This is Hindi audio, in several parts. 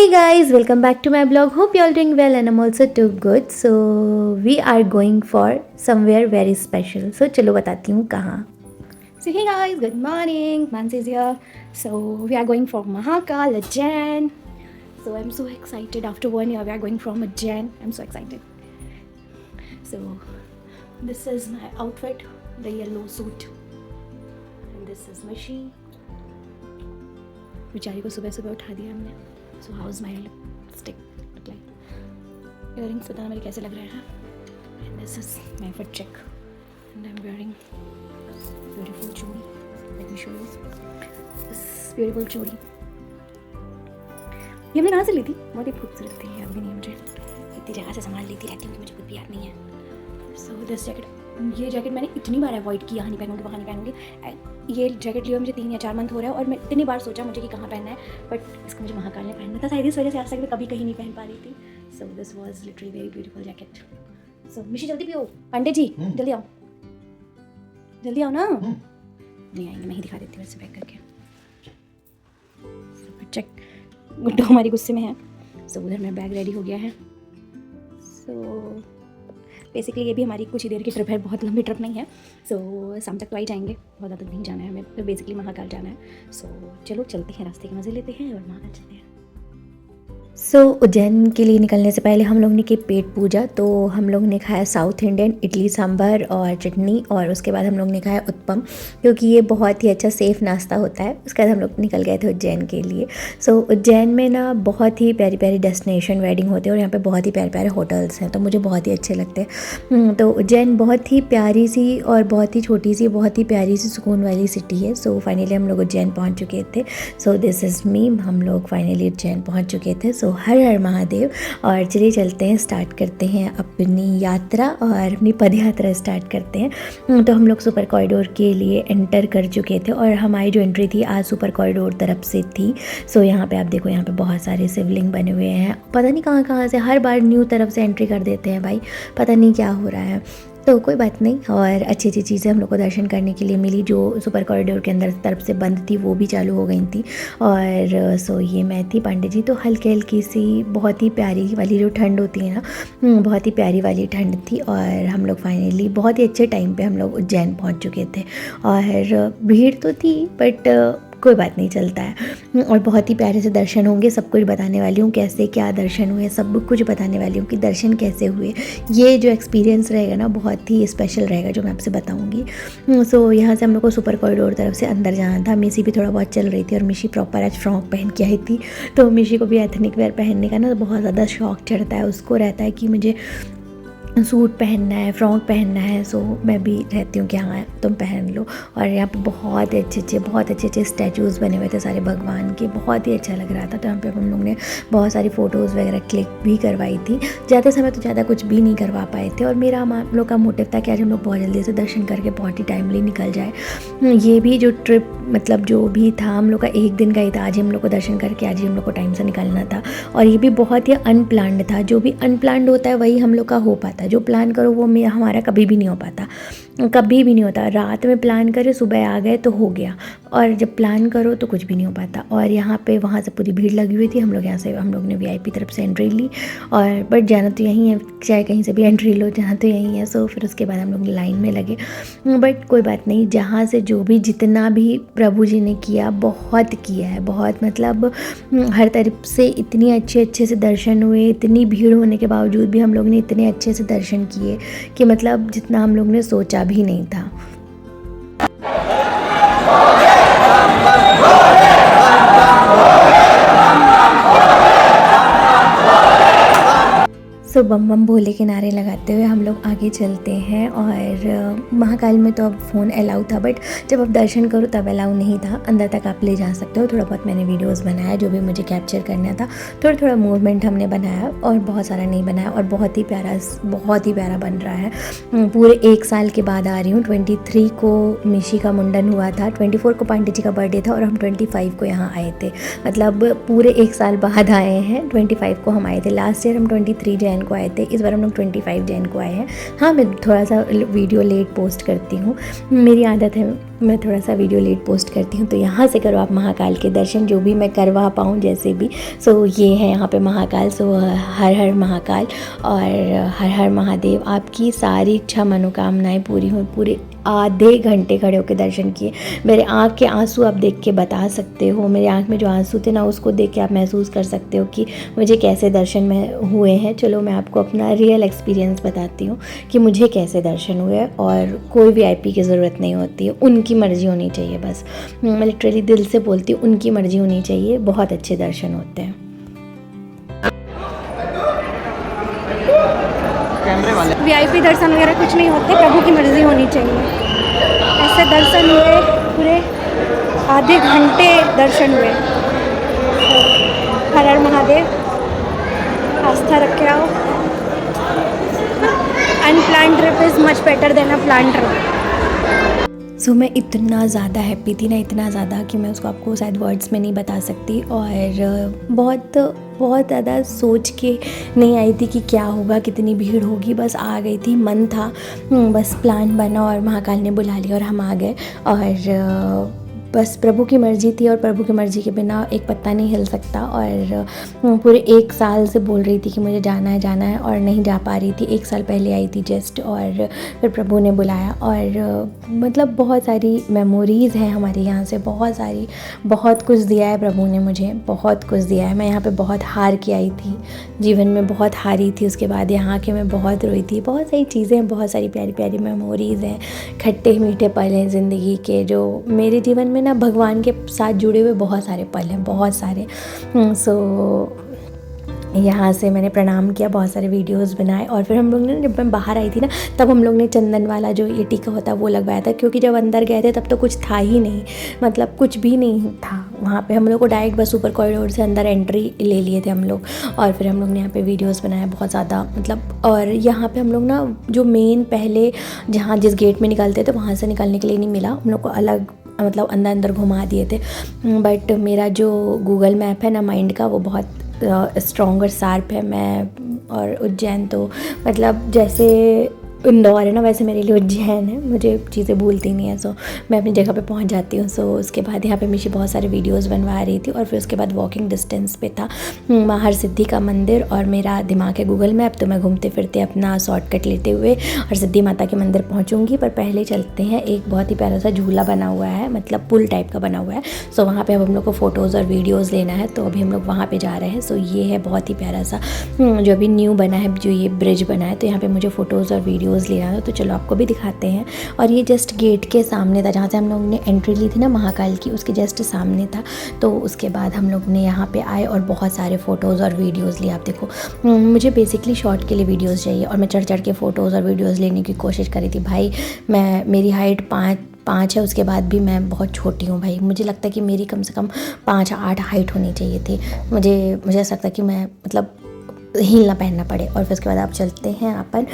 Hey guys, welcome back to my blog. Hope you all doing well and I'm also too good. So we are going for somewhere very special. So चलो बताती हूँ कहाँ. So hey guys, good morning. Mansi is here. So we are going for Mahakal, Ujjain. So I'm so excited. After 1 year, we are going from Ujjain. I'm so excited. So this is my outfit, the yellow suit, and this is Mishi. बेचारी को सुबह सुबह उठा दिया हमने. So how's my lipstick look like? Earrings पता ना मेरे कैसे लग रहे हैं. And this is my fit check. And I'm wearing beautiful chudi. Let me show you this beautiful chudi. ये हमने कहाँ से ली थी? बहुत ही खूबसूरत थी. याद भी नहीं मुझे. इतनी जगह से सामान लेती रहती हूँ कि मुझे खुद भी याद नहीं है. So this jacket, ये जैकेट मैंने इतनी बार अवॉइड किया, यहाँ नहीं पहनूँगी वहाँ नहीं पहनूँगी. ये जैकेट लिए मुझे 3 या 4 मंथ हो रहा है और मैं इतनी बार सोचा मुझे कि कहाँ पहनना है, बट इसको मुझे महाकाल में पहनना था. शायद इस वजह से आज तक मैं कभी कहीं नहीं पहन पा रही थी. So this was literally very beautiful jacket. So Mishi जल्दी पियो. पांडे जी जल्दी आओ, जल्दी आओ ना. नहीं आएंगे, मैं ही दिखा देती हूँ ऐसे पैक करके. चेक, गुड्डू हमारी गुस्से में है. सो उधर मेरा बैग रेडी हो गया है. सो बेसिकली ये भी हमारी कुछ ही देर की ट्रिप है, बहुत लंबी ट्रिप नहीं है. सो शाम तक तो आ ही जाएंगे, बहुत ज़्यादा नहीं जाना है हमें. फिर बेसिकली महाकाल जाना है. सो चलो चलते हैं, रास्ते के मज़े लेते हैं और महाकाल चलते हैं. सो उज्जैन के लिए निकलने से पहले हम लोग ने की पेट पूजा. तो हम लोग ने खाया साउथ इंडियन इडली सांभर और चटनी, और उसके बाद हम लोग ने खाया उत्पम, क्योंकि ये बहुत ही अच्छा सेफ़ नाश्ता होता है. उसके बाद हम लोग निकल गए थे उज्जैन के लिए. सो उज्जैन में ना बहुत ही प्यारी प्यारी डेस्टिनेशन वेडिंग होते हैं और यहाँ पे बहुत ही प्यारे प्यारे होटल्स हैं, तो मुझे बहुत ही अच्छे लगते हैं. तो उज्जैन बहुत ही प्यारी सी और बहुत ही छोटी सी, बहुत ही प्यारी सी सुकून वाली सिटी है. सो फाइनली हम लोग उज्जैन पहुँच चुके थे. So this is me. हम लोग फाइनली उज्जैन पहुँच चुके थे. सो हर हर महादेव. और चलिए चलते हैं, स्टार्ट करते हैं अपनी यात्रा और अपनी पद यात्रा स्टार्ट करते हैं. तो हम लोग सुपर कॉरिडोर के लिए एंटर कर चुके थे और हमारी जो एंट्री थी आज सुपर कॉरिडोर तरफ से थी. सो यहाँ पे आप देखो, यहाँ पे बहुत सारे शिवलिंग बने हुए हैं. पता नहीं कहाँ कहाँ से हर बार न्यू तरफ से एंट्री कर देते हैं भाई, पता नहीं क्या हो रहा है. तो कोई बात नहीं. और अच्छी अच्छी चीज़ें हम लोग को दर्शन करने के लिए मिली. जो सुपर कॉरिडोर के अंदर तरफ से बंद थी वो भी चालू हो गई थी. और सो ये मैं थी, पांडे जी तो हल्की हल्की सी बहुत ही प्यारी वाली जो ठंड होती है ना, बहुत ही प्यारी वाली ठंड थी. और हम लोग फाइनली बहुत ही अच्छे टाइम पे हम लोग उज्जैन पहुंच चुके थे. और भीड़ तो थी बट कोई बात नहीं, चलता है. और बहुत ही प्यारे से दर्शन होंगे. सब कुछ बताने वाली हूँ कैसे क्या दर्शन हुए, सब कुछ बताने वाली हूँ कि दर्शन कैसे हुए. ये जो एक्सपीरियंस रहेगा ना बहुत ही स्पेशल रहेगा, जो मैं आपसे बताऊँगी. सो यहाँ से हम लोग को सुपर कॉरिडोर तरफ से अंदर जाना था. मिशी भी थोड़ा बहुत चल रही थी और मिशी प्रॉपर आज फ्रॉक पहन के आई थी. तो मिशी को भी एथनिक वेयर पहनने का ना बहुत ज़्यादा शौक चढ़ता है. उसको रहता है कि मुझे सूट पहनना है, फ्रॉक पहनना है. सो मैं भी रहती हूँ कि हाँ तुम पहन लो. और यहाँ पे बहुत अच्छे स्टैचूज़ बने हुए थे सारे भगवान के. बहुत ही अच्छा लग रहा था. तो यहाँ पे हम लोग ने बहुत सारी फ़ोटोज़ वगैरह क्लिक भी करवाई थी. जाते समय तो ज़्यादा कुछ भी नहीं करवा पाए थे. और मेरा हम लोग का मोटिव था कि आज हम लोग बहुत जल्दी से दर्शन करके बहुत ही टाइमली निकल जाए. ये भी जो ट्रिप मतलब जो भी था हम लोग का 1 दिन का ही था. आज ही हम लोग को दर्शन करके आज ही हम लोग को टाइम से निकलना था. और ये भी बहुत ही अनप्लान्ड था. जो भी अनप्लान्ड होता है वही हम लोग का हो पाता है. जो प्लान करो वो हमारा कभी भी नहीं हो पाता, कभी भी नहीं होता. रात में प्लान करे, सुबह आ गए तो हो गया. और जब प्लान करो तो कुछ भी नहीं हो पाता. और यहाँ पे वहाँ से पूरी भीड़ लगी हुई थी. हम लोग ने VIP तरफ से एंट्री ली. और बट जाना तो यहीं है, चाहे कहीं से भी एंट्री लो, जाना तो यहीं है. सो फिर उसके बाद हम लोग लाइन में लगे. बट कोई बात नहीं, जहाँ से जो भी जितना भी प्रभु जी ने किया, बहुत किया है. बहुत मतलब हर तरफ से इतनी अच्छे से दर्शन हुए. इतनी भीड़ होने के बावजूद भी हम लोग ने इतने अच्छे से दर्शन किए कि मतलब जितना हम लोग ने सोचा भी नहीं था. तो बम बम भोले के नारे लगाते हुए हम लोग आगे चलते हैं. और महाकाल में तो अब फ़ोन अलाउ था, बट जब आप दर्शन करो तब अलाउ नहीं था. अंदर तक आप ले जा सकते हो. थोड़ा बहुत मैंने वीडियोस बनाया जो भी मुझे कैप्चर करना था. थोड़ा मूवमेंट हमने बनाया और बहुत सारा नहीं बनाया. और बहुत ही प्यारा बन रहा है. पूरे 1 साल के बाद आ रही हूँ. 23 को मिशी का मुंडन हुआ था, 24 को पांडे जी का बर्थडे था और हम 25 को यहाँ आए थे. मतलब पूरे 1 साल बाद आए हैं. 25 को हम आए थे. लास्ट ईयर हम 23 जैन को आए थे. इस बार हम लोग 25 जैन को आए हैं. हाँ, मैं थोड़ा सा वीडियो लेट पोस्ट करती हूँ, मेरी आदत है. मैं थोड़ा सा वीडियो लेट पोस्ट करती हूँ, तो यहाँ से करो आप महाकाल के दर्शन, जो भी मैं करवा पाऊँ जैसे भी। सो ये है यहाँ पे महाकाल। सो हर हर महाकाल और हर हर महादेव। आपकी सारी इच्छा मनोकामनाएं पूरी हों। पूरे आधे घंटे खड़े होकर दर्शन किए। मेरे आँख के आंसू आप देख के बता सकते हो, मेरे आँख में जो आंसू थे ना, उसको देख के आप महसूस कर सकते हो कि मुझे कैसे दर्शन में हुए हैं। चलो मैं आपको अपना रियल एक्सपीरियंस बताती हूँ कि मुझे कैसे दर्शन हुए। और कोई VIP की ज़रूरत नहीं होती है, उनकी मर्ज़ी होनी चाहिए बस। मैं लिटरली दिल से बोलती हूँ, उनकी मर्ज़ी होनी चाहिए, बहुत अच्छे दर्शन होते हैं। VIP दर्शन वगैरह कुछ नहीं होते, प्रभु की मर्ज़ी होनी चाहिए। ऐसे दर्शन हुए, पूरे आधे घंटे दर्शन हुए। हर हर महादेव, आस्था रखे आओ। Unplanned trip is much better than a plan trip. So मैं इतना ज़्यादा हैप्पी थी ना, इतना ज़्यादा कि मैं उसको आपको शायद वर्ड्स में नहीं बता सकती। और बहुत ज़्यादा सोच के नहीं आई थी कि क्या होगा, कितनी भीड़ होगी, बस आ गई थी। मन था, बस प्लान बना और महाकाल ने बुला लिया और हम आ गए। और बस प्रभु की मर्ज़ी थी, और प्रभु की मर्ज़ी के बिना एक पत्ता नहीं हिल सकता। और पूरे 1 साल से बोल रही थी कि मुझे जाना है और नहीं जा पा रही थी। 1 साल पहले आई थी जस्ट, और फिर प्रभु ने बुलाया। और मतलब बहुत सारी मेमोरीज़ हैं हमारे यहाँ से, बहुत सारी, बहुत कुछ दिया है प्रभु ने मुझे, बहुत कुछ दिया है। मैं यहाँ पे बहुत हार के आई थी, जीवन में बहुत हारी थी। उसके बाद यहाँ आके मैं बहुत रोई थी। बहुत सारी चीज़ें, बहुत सारी प्यारी प्यारी मेमोरीज़ हैं, खट्टे मीठे पल हैं ज़िंदगी के, जो मेरे जीवन में ना भगवान के साथ जुड़े हुए बहुत सारे पल हैं, बहुत सारे। सो यहाँ से मैंने प्रणाम किया, बहुत सारे वीडियोस बनाए। और फिर हम लोग ने, जब मैं बाहर आई थी ना, तब हम लोग ने चंदन वाला जो ये टीका होता है वो लगवाया था, क्योंकि जब अंदर गए थे तब तो कुछ था ही नहीं, मतलब कुछ भी नहीं था वहाँ पे। हम लोग को डायरेक्ट बस ऊपर कॉरिडोर से अंदर एंट्री ले लिए थे हम लोग। और फिर हम लोग ने यहाँ पे वीडियोस बनाए बहुत ज़्यादा, मतलब। और यहाँ पे हम लोग ना, जो मेन पहले जहाँ जिस गेट में निकलते थे वहाँ से निकलने के लिए नहीं मिला हम लोग को, अलग मतलब अंदर घुमा दिए थे। बट मेरा जो गूगल मैप है ना माइंड का, वो बहुत स्ट्रॉन्ग और शार्प है। मैं और उज्जैन तो मतलब जैसे इंदौर है ना, वैसे मेरे लिए उज्जैन है, मुझे चीज़ें भूलती नहीं है। सो मैं अपनी जगह पे पहुंच जाती हूँ। सो उसके बाद यहाँ पे मिशी बहुत सारे वीडियोस बनवा रही थी। और फिर उसके बाद वॉकिंग डिस्टेंस पे था माँ हरसिद्धि का मंदिर और मेरा दिमाग है गूगल मैप। तो मैं घूमते फिरते अपना शॉर्टकट लेते हुए हरसिद्धि माता के मंदिर पहुँचूँगी। पर पहले चलते हैं, एक बहुत ही प्यारा सा झूला बना हुआ है, मतलब पुल टाइप का बना हुआ है। सो वहाँ पर अब हम लोग को फ़ोटोज़ और वीडियोज़ लेना है, तो अभी हम लोग वहाँ पर जा रहे हैं। सो ये है बहुत ही प्यारा सा जो अभी न्यू बना है, जो ये ब्रिज बना है। तो यहाँ पर मुझे फ़ोटोज़ और वीडियोज़ लेना था, तो चलो आपको भी दिखाते हैं। और ये जस्ट गेट के सामने था, जहाँ से हम लोग ने एंट्री ली थी ना महाकाल की, उसके जस्ट सामने था। तो उसके बाद हम लोग ने यहाँ पे आए और बहुत सारे फ़ोटोज़ और वीडियोज़ लिए। आप देखो, मुझे बेसिकली शॉर्ट के लिए वीडियोज़ चाहिए, और मैं चढ़ के फ़ोटोज़ और वीडियोज़ लेने की कोशिश करी थी। भाई मेरी हाइट 5 है, उसके बाद भी मैं बहुत छोटी हूँ भाई। मुझे लगता है कि मेरी कम से कम 5-8 हाइट होनी चाहिए थी। मुझे ऐसा लगता है कि मैं मतलब हील ना पहनना पड़े। और फिर उसके बाद आप चलते हैं अपन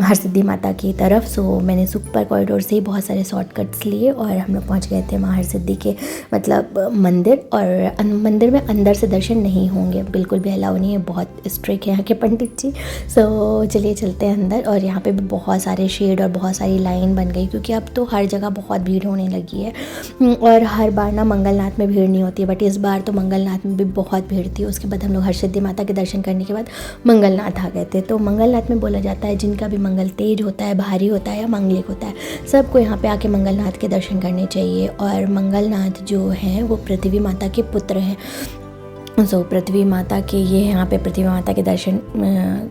हरसिद्धि माता की तरफ। सो मैंने सुपर कॉरिडोर से ही बहुत सारे शॉर्टकट्स लिए और हम लोग पहुंच गए थे माँ हरसिद्धि के मतलब मंदिर। और मंदिर में अंदर से दर्शन नहीं होंगे, बिल्कुल भी अलाउ नहीं है, बहुत स्ट्रिक्ट है यहाँ के पंडित जी। सो चलिए चलते हैं अंदर। और यहाँ पे भी बहुत सारे शेड और बहुत सारी लाइन बन गई, क्योंकि अब तो हर जगह बहुत भीड़ होने लगी है। और हर बार ना मंगलनाथ में भीड़ नहीं होती है, बट इस बार तो मंगलनाथ में भी बहुत भीड़ थी। उसके बाद हम लोग हरसिद्धि माता के दर्शन करने के बाद मंगलनाथ आ गए थे। तो मंगलनाथ में बोला जाता है जिनका भी मंगल तेज होता है, भारी होता है या मांगलिक होता है, सबको यहाँ पे आके मंगलनाथ के दर्शन करने चाहिए। और मंगलनाथ जो हैं वो पृथ्वी माता के पुत्र हैं। सो पृथ्वी माता के ये यहाँ पे पृथ्वी माता के दर्शन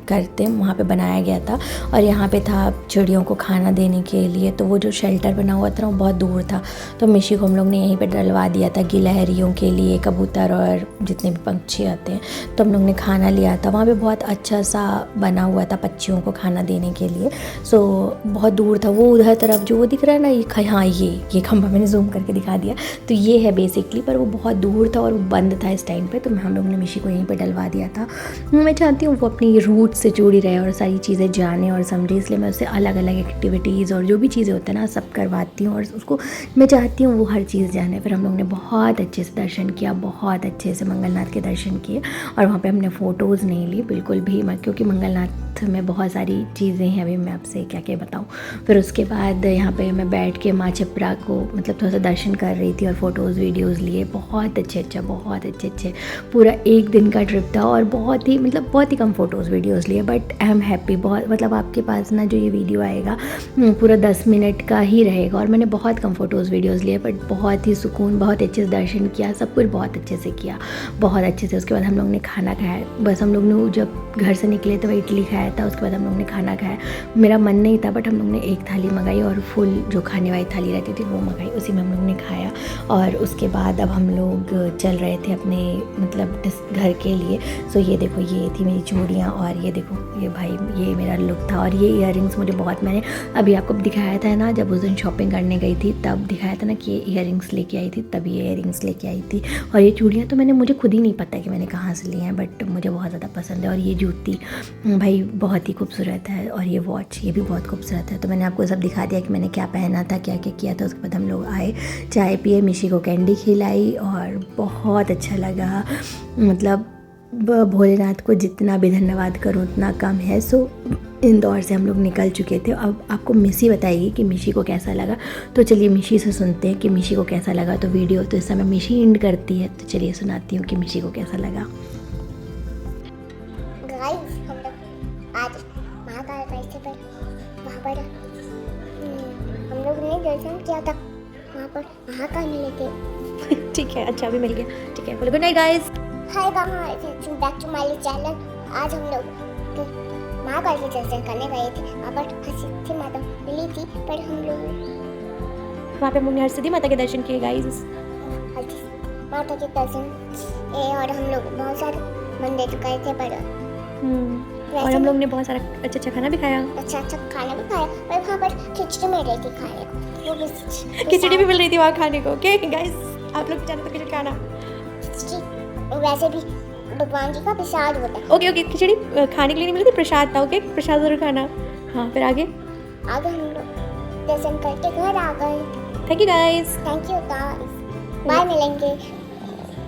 करते वहाँ पे बनाया गया था। और यहाँ पे था चिड़ियों को खाना देने के लिए। तो वो जो शेल्टर बना हुआ था वो बहुत दूर था, तो मिशी को हम लोग ने यहीं पे डलवा दिया था गिलहरियों के लिए, कबूतर और जितने भी पंछी आते हैं। तो हम लोग ने खाना लिया था। वहाँ पे बहुत अच्छा सा बना हुआ था पक्षियों को खाना देने के लिए। सो बहुत दूर था वो, उधर तरफ जो वो दिख रहा है ना, ये खंभा मैंने जूम करके दिखा दिया। तो ये है बेसिकली, पर वो बहुत दूर था और वो बंद था इस टाइम पर। तो हम लोगों ने मिशी को यहीं पर डलवा दिया था। मैं चाहती हूँ वो अपनी रूट से जुड़ी रहे और सारी चीज़ें जाने और समझे, इसलिए मैं उससे अलग अलग एक्टिविटीज़ और जो भी चीज़ें होती हैं ना सब करवाती हूँ और उसको मैं चाहती हूँ वो हर चीज़ जाने। फिर हम लोग ने बहुत अच्छे से दर्शन किया, बहुत अच्छे से मंगलनाथ के दर्शन किए और वहाँ पे हमने फ़ोटोज़ नहीं ली बिल्कुल भी, क्योंकि मंगलनाथ में बहुत सारी चीज़ें हैं, अभी मैं आपसे क्या क्या बताऊँ। फिर उसके बाद यहाँ पे मैं बैठ के माँ चिपरा को मतलब थोड़ा सा दर्शन कर रही थी और फ़ोटोज़ वीडियोज़ लिए। बहुत अच्छे बहुत अच्छे पूरा एक दिन का ट्रिप था और बहुत ही कम फ़ोटोज़ वीडियोज़ लिए, बट आई एम हैप्पी। बहुत मतलब आपके पास ना जो ये वीडियो आएगा पूरा 10 मिनट का ही रहेगा और मैंने बहुत कम फ़ोटोज़ वीडियोज़ लिए, बट बहुत ही सुकून, बहुत अच्छे से दर्शन किया, सब कुछ बहुत अच्छे से किया, बहुत अच्छे से। उसके बाद हम लोग ने खाना खाया, बस हम लोग ने जब घर से निकले तो वह इडली खाया था, उसके बाद हम लोग ने खाना खाया। मेरा मन नहीं था बट हम लोग ने एक थाली मंगाई और फुल जो खाने वाली थाली रहती थी वो मंगाई, उसी में हम लोग ने खाया। और उसके बाद अब हम लोग चल रहे थे अपने मतलब घर के लिए। सो ये देखो, ये थी मेरी चूड़ियाँ और ये देखो ये भाई, ये मेरा लुक था। और ये इयररिंग्स मुझे बहुत, मैंने अभी आपको दिखाया था ना जब उस दिन शॉपिंग करने गई थी तब दिखाया था ना कि ये इयररिंग्स लेके आई थी, तब ये इयररिंग्स लेके आई थी। और ये चूड़ियाँ तो मुझे खुद ही नहीं पता कि मैंने कहाँ से ली हैं, बट मुझे बहुत ज़्यादा पसंद है। और ये जूती भाई बहुत ही खूबसूरत है और ये वॉच ये भी बहुत खूबसूरत है। तो मैंने आपको सब दिखा दिया कि मैंने क्या पहना था, क्या क्या किया था। उसके बाद हम लोग आए, चाय पिए, मिशी को कैंडी खिलाई और बहुत अच्छा लगा। मतलब भोलेनाथ को जितना भी धन्यवाद करूँ उतना कम है। सो इंदौर से हम लोग निकल चुके थे। अब आपको मिशी बताएगी कि मिशी को कैसा लगा, तो चलिए मिशी से सुनते हैं कि मिशी को कैसा लगा। तो वीडियो तो इस समय मिशी एंड करती है, तो चलिए सुनाती हूँ कि मिशी को कैसा लगा। गाइस, हम लोग आज महाकाल फेस्टिवल वहाँ पर हम लोग ने दर्शन किया था, वहाँ पर महाकाल मिले थे। ठीक है, अच्छा अभी मिल गया, ठीक है, बोलो good night guys. Hi guys, back to my channel. आज हम लोग महाकाल के दर्शन करने गए थे, वहाँ पर हरसिद्धि माता मिली थी, पर हम लोग वहाँ पे हमने हरसिद्धि माता के दर्शन किए गाइस, माता के दर्शन और हम लोग बहुत सारे मंदिर गए थे, पर और हम लोग ने बहुत सारा अच्छा खाना भी खाया, अच्छा खाना भी खाया। पर वहाँ पर खिचड़ी मिल रही थी खाने को, वो भी खिचड़ी भी मिल रही थी वहाँ खाने को। ओके गाइस, आप लोग चाहते तो खिचड़ी खाना। खिचड़ी वैसे भी भगवान जी का प्रसाद होता है। ओके खिचड़ी खाने के लिए नहीं मिली थी, प्रसाद था। ओके, प्रसाद जरूर खाना। हाँ, फिर आगे हम लोग दर्शन करके घर आ गए। Thank you guys, thank you guys, bye. मिलेंगे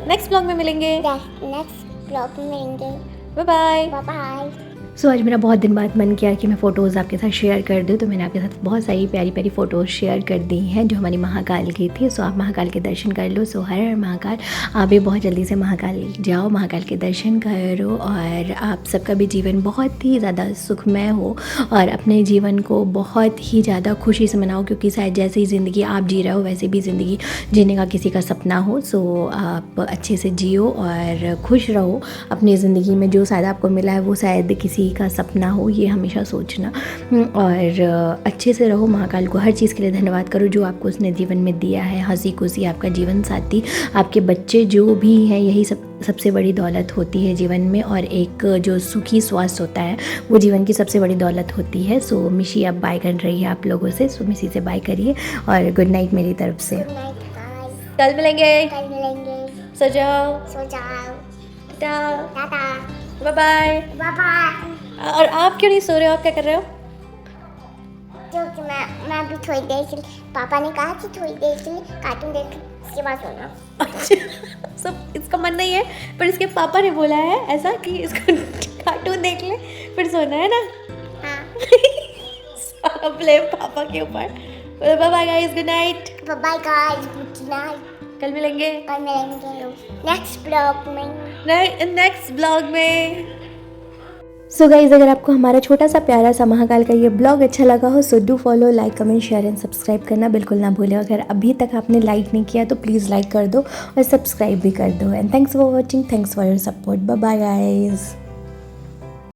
नेक्स्ट ब्लॉग में, मिलेंगे नेक्स्ट ब्लॉग में मिलेंगे। Bye bye bye bye. So आज मेरा बहुत दिन बाद मन किया कि मैं फ़ोटोज़ आपके साथ शेयर कर दूँ, तो मैंने आपके साथ बहुत सारी प्यारी प्यारी फ़ोटोज़ शेयर कर दी हैं जो हमारी महाकाल की थी। सो आप महाकाल के दर्शन कर लो। सो हर हर महाकाल, आप भी बहुत जल्दी से महाकाल जाओ, महाकाल के दर्शन करो और आप सबका भी जीवन बहुत ही ज़्यादा सुखमय हो और अपने जीवन को बहुत ही ज़्यादा खुशी से मनाओ, क्योंकि शायद जैसे ही ज़िंदगी आप जी रहे हो वैसे भी ज़िंदगी जीने का किसी का सपना हो। सो आप अच्छे से जियो और खुश रहो अपनी ज़िंदगी में। जो शायद आपको मिला है वो शायद किसी का सपना हो, ये हमेशा सोचना और अच्छे से रहो। महाकाल को हर चीज़ के लिए धन्यवाद करो जो आपको उसने जीवन में दिया है, हंसी खुशी, आपका जीवन साथी, आपके बच्चे जो भी हैं, यही सबसे बड़ी दौलत होती है जीवन में। और एक जो सुखी स्वास्थ्य होता है वो जीवन की सबसे बड़ी दौलत होती है। सो मिशी अब बाय कर रही है आप लोगों से, सो मिशी से बाय करिए और गुड नाइट मेरी तरफ से। गुड नाइट गाइस, कल मिलेंगे, कल मिलेंगे। सो जाओ, tata, bye bye. Bye bye. और आप क्यों नहीं सो रहे हो, आप क्या कर रहे हो? क्योंकि मैं भी थोड़ी देर के लिए, पापा ने कहा कि थोड़ी देर के लिए कार्टून देख उसके बाद सोना। अच्छा, सब इसका मन नहीं है, पर इसके पापा ने बोला है ऐसा कि इसको कार्टून देख ले फिर सोना है ना। हाँ, ब्लेम पापा के ऊपर। Bye bye guys, good night. Bye guys, good night. कल मिलेंगे, कल मिलेंगे नेक्स्ट ब्लॉग में। नेक्स्ट ब्लॉग में। सो गाइज़, अगर आपको हमारा छोटा सा प्यारा सा महाकाल का ये ब्लॉग अच्छा लगा हो so do follow, like, comment, share and subscribe करना बिल्कुल ना भूलें। अगर अभी तक आपने लाइक नहीं किया तो प्लीज़ लाइक कर दो और सब्सक्राइब भी कर दो। And thanks for watching, thanks for your support. Bye bye guys.